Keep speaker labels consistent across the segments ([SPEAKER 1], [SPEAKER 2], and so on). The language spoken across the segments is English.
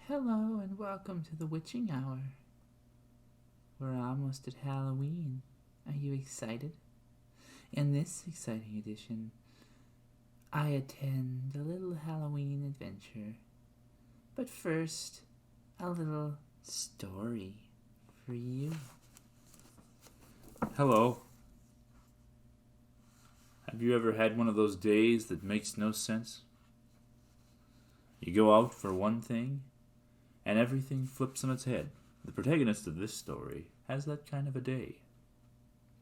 [SPEAKER 1] Hello and welcome to the Witching Hour. We're almost at Halloween. Are you excited? In this exciting edition, I attend a little Halloween adventure. But first, a little story for you.
[SPEAKER 2] Hello. Have you ever had one of those days that makes no sense? You go out for one thing, and everything flips on its head. The protagonist of this story has that kind of a day.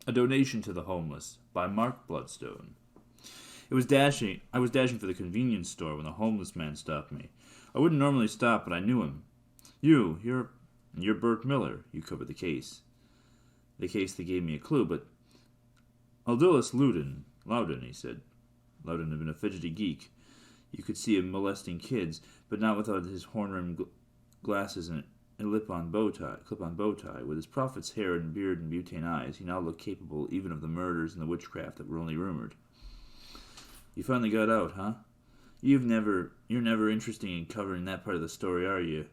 [SPEAKER 2] A Donation to the Homeless by Mark Bloodstone. I was dashing for the convenience store when a homeless man stopped me. I wouldn't normally stop, but I knew him. You're Bert Miller. You covered the case. The case that gave me a clue, but Aldous Loudon, he said. Loudon had been a fidgety geek. You could see him molesting kids, but not without his horn-rimmed glasses and a clip-on bow tie. With his prophet's hair and beard and butane eyes, he now looked capable even of the murders and the witchcraft that were only rumored. You finally got out, huh? You're never interested in covering that part of the story, are you?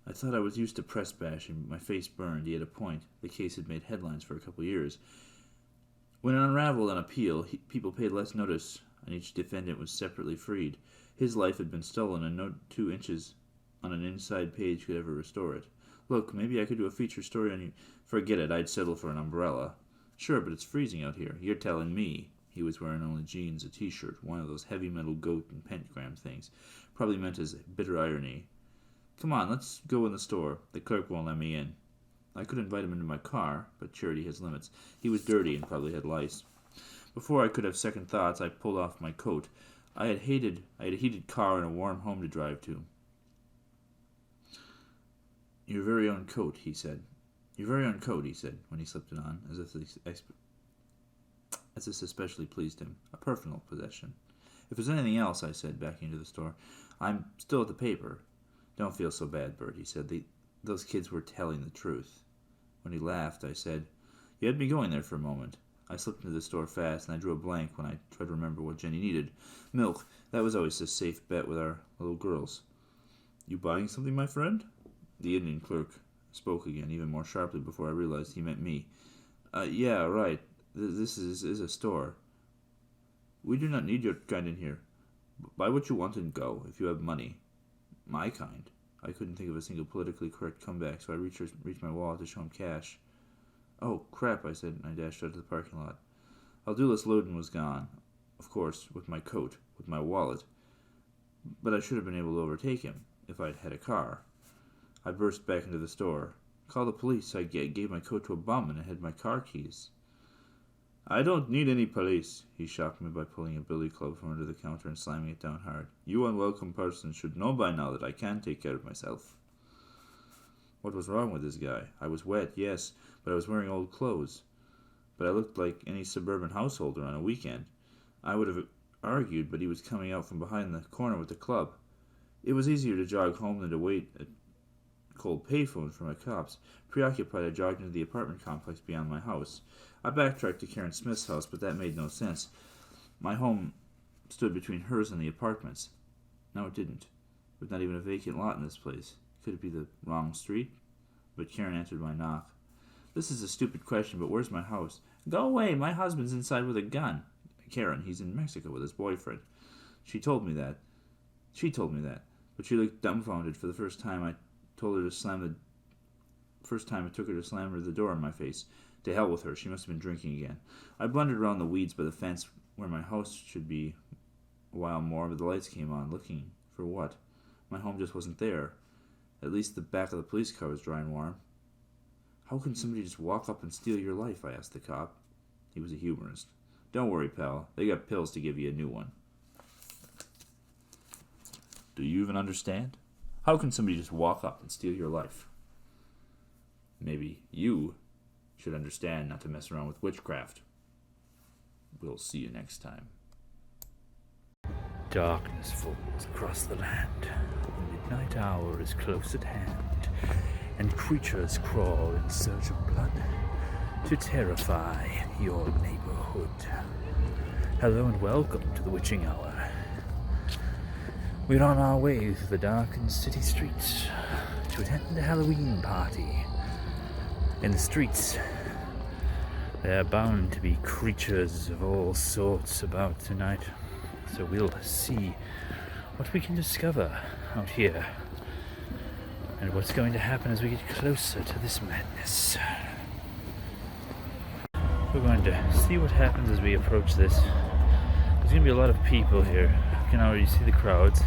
[SPEAKER 2] I thought I was used to press bashing, but my face burned. He had a point. The case had made headlines for a couple years. When it unraveled on appeal, people paid less notice, and each defendant was separately freed. His life had been stolen, and no 2 inches on an inside page could ever restore it. Look, maybe I could do a feature story on you. Forget it, I'd settle for an umbrella. Sure, but it's freezing out here. You're telling me. He was wearing only jeans, a t-shirt, one of those heavy metal goat and pentagram things. Probably meant as bitter irony. Come on, let's go in the store. The clerk won't let me in. I could invite him into my car, but charity has limits. He was dirty and probably had lice. Before I could have second thoughts, I pulled off my coat. I had a heated car and a warm home to drive to. Your very own coat, he said. Your very own coat, he said, when he slipped it on, as if this especially pleased him. A personal possession. If there's anything else, I said, backing into the store, I'm still at the paper. Don't feel so bad, Bert, he said. Those kids were telling the truth. When he laughed, I said, You had me going there for a moment. I slipped into the store fast, and I drew a blank when I tried to remember what Jenny needed. Milk. That was always a safe bet with our little girls. You buying something, my friend? The Indian clerk spoke again, even more sharply before I realized he meant me. Yeah, right. This is a store. We do not need your kind in here. Buy what you want and go, if you have money. My kind. I couldn't think of a single politically correct comeback, so I reached my wallet to show him cash. Oh, crap, I said, and I dashed out of the parking lot. Aldous Loudon was gone, of course, with my coat, with my wallet. But I should have been able to overtake him, if I'd had a car. I burst back into the store. Call the police. I gave my coat to a bum and I had my car keys. I don't need any police, he shocked me by pulling a billy club from under the counter and slamming it down hard. You unwelcome person should know by now that I can take care of myself. What was wrong with this guy? I was wet, yes, but I was wearing old clothes. But I looked like any suburban householder on a weekend. I would have argued, but he was coming out from behind the corner with the club. It was easier to jog home than to wait at cold payphone for my cops. Preoccupied, I jogged into the apartment complex beyond my house. I backtracked to Karen Smith's house, but that made no sense. My home stood between hers and the apartments. No, it didn't. With not even a vacant lot in this place. Could it be the wrong street? But Karen answered my knock. This is a stupid question, but where's my house? Go away, my husband's inside with a gun. Karen, he's in Mexico with his boyfriend. She told me that. But she looked dumbfounded. For the first time I took her to slam the door in my face. To hell with her, she must have been drinking again. I blundered around the weeds by the fence where my house should be a while more, but the lights came on. Looking for what? My home just wasn't there. At least the back of the police car was dry and warm. How can somebody just walk up and steal your life? I asked the cop. He was a humorist. Don't worry, pal. They got pills to give you a new one. Do you even understand? How can somebody just walk up and steal your life? Maybe you should understand not to mess around with witchcraft. We'll see you next time.
[SPEAKER 3] Darkness falls across the land. The midnight hour is close at hand, and creatures crawl in search of blood to terrify your neighborhood. Hello and welcome to the Witching Hour. We're on our way through the darkened city streets to attend a Halloween party. In the streets, there are bound to be creatures of all sorts about tonight, so we'll see what we can discover out here and what's going to happen as we get closer to this madness. We're going to see what happens as we approach this. There's going to be a lot of people here. You can already see the crowds.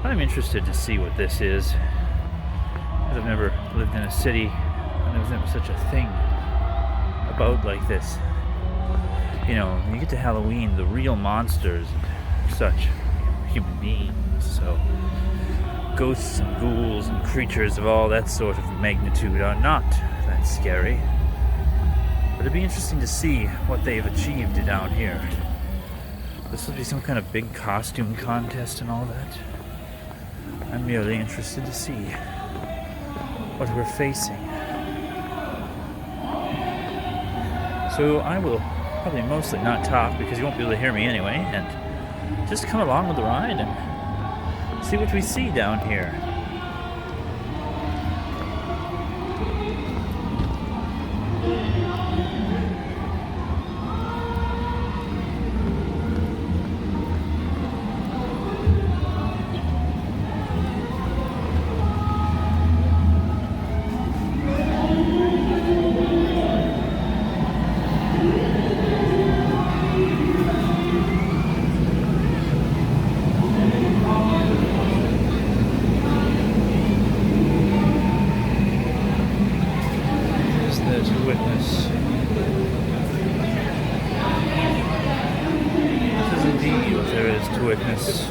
[SPEAKER 3] I'm interested to see what this is, because I've never lived in a city and there was never such a thing about like this. You know, when you get to Halloween, the real monsters and such, human beings, so ghosts and ghouls and creatures of all that sort of magnitude are not that scary. But it'd be interesting to see what they've achieved down here. This will be some kind of big costume contest and all that. I'm merely interested to see what we're facing. So I will probably mostly not talk because you won't be able to hear me anyway, and just come along with the ride and see what we see down here. Witness.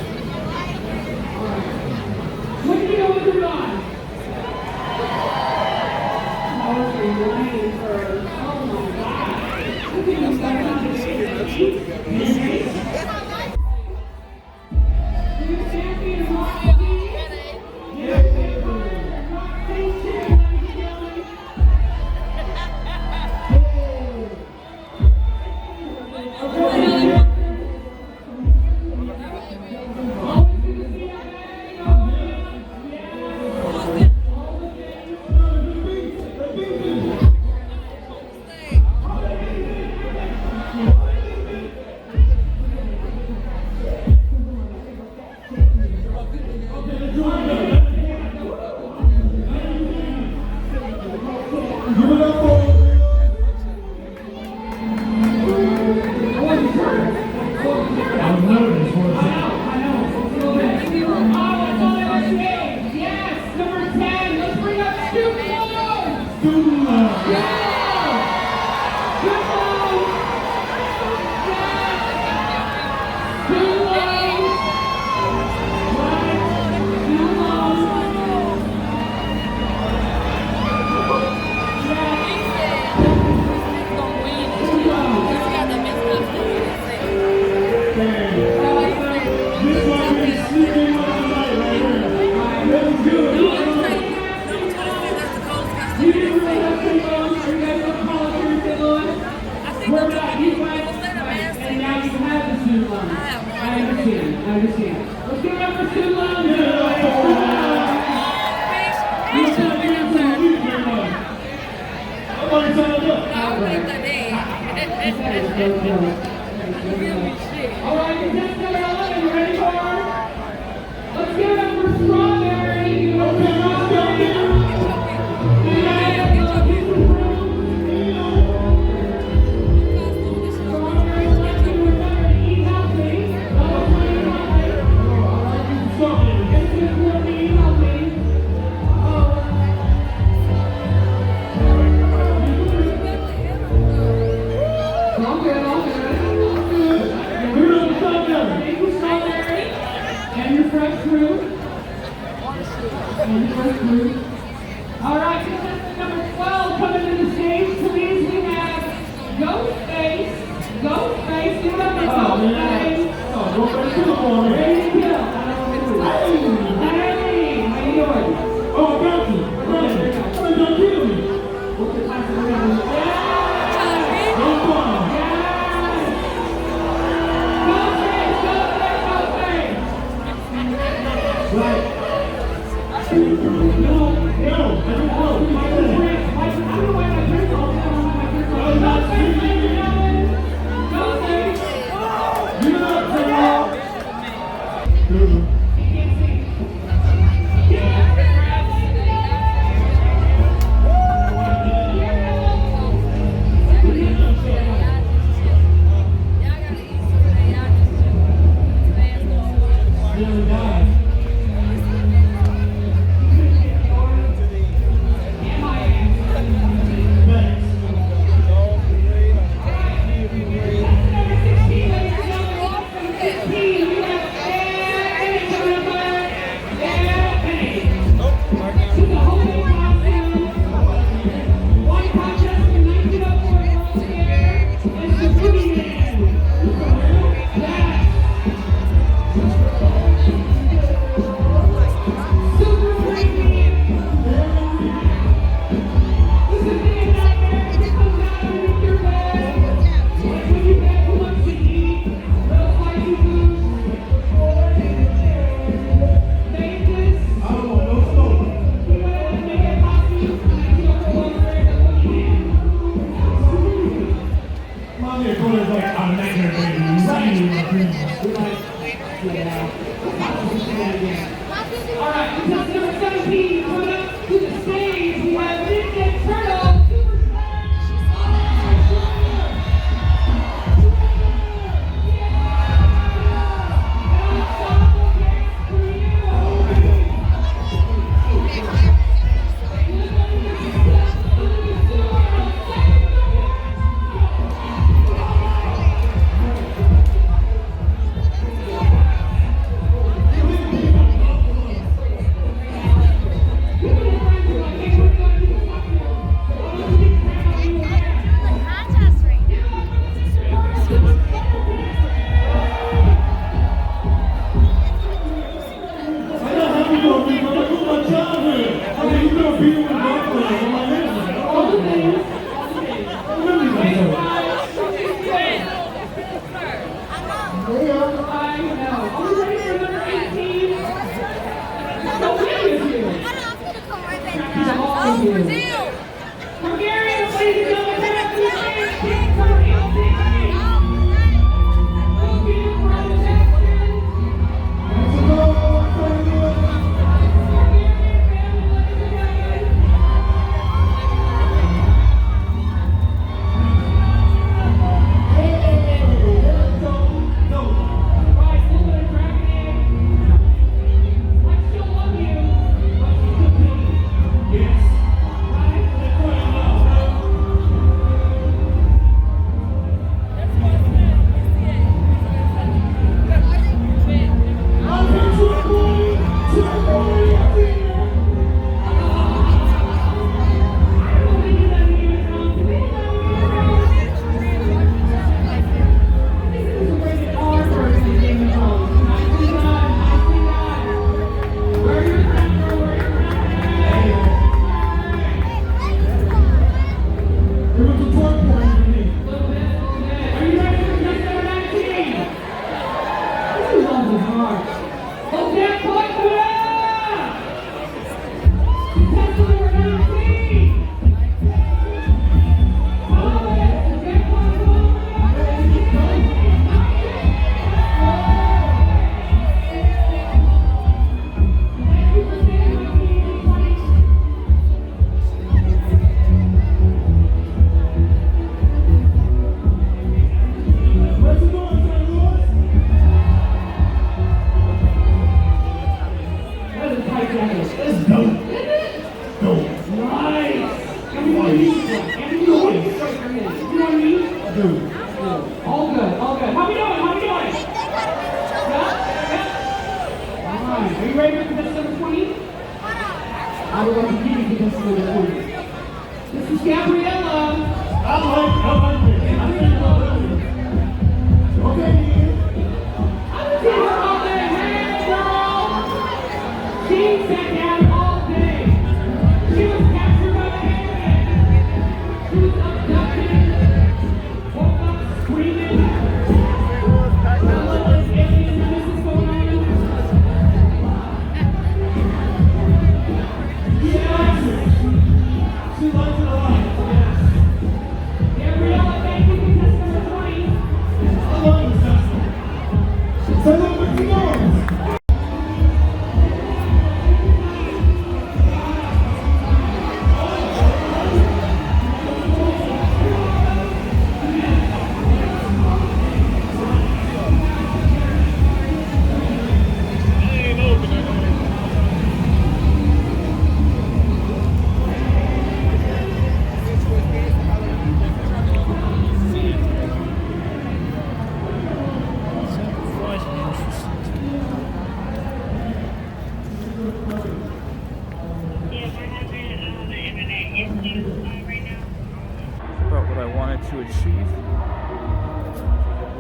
[SPEAKER 3] to achieve.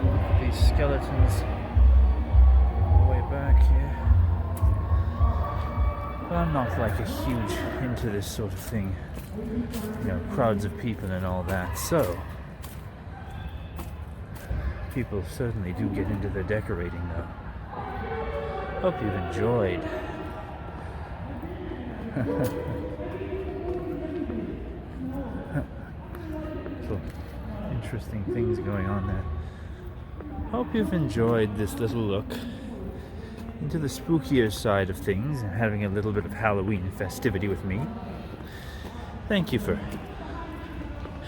[SPEAKER 3] Look at these skeletons all the way back here. But I'm not like a huge into this sort of thing. Crowds of people and all that. So, people certainly do get into the decorating though. Hope you've enjoyed. So, interesting things going on there. Hope you've enjoyed this little look into the spookier side of things and having a little bit of Halloween festivity with me. Thank you for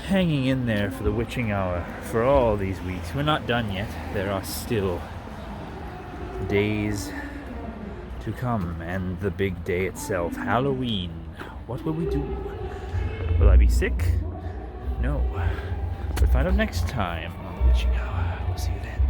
[SPEAKER 3] hanging in there for the witching hour for all these weeks. We're not done yet. There are still days to come and the big day itself, Halloween. What will we do? Will I be sick? No. But find out next time on the Witching Hour. We'll see you then.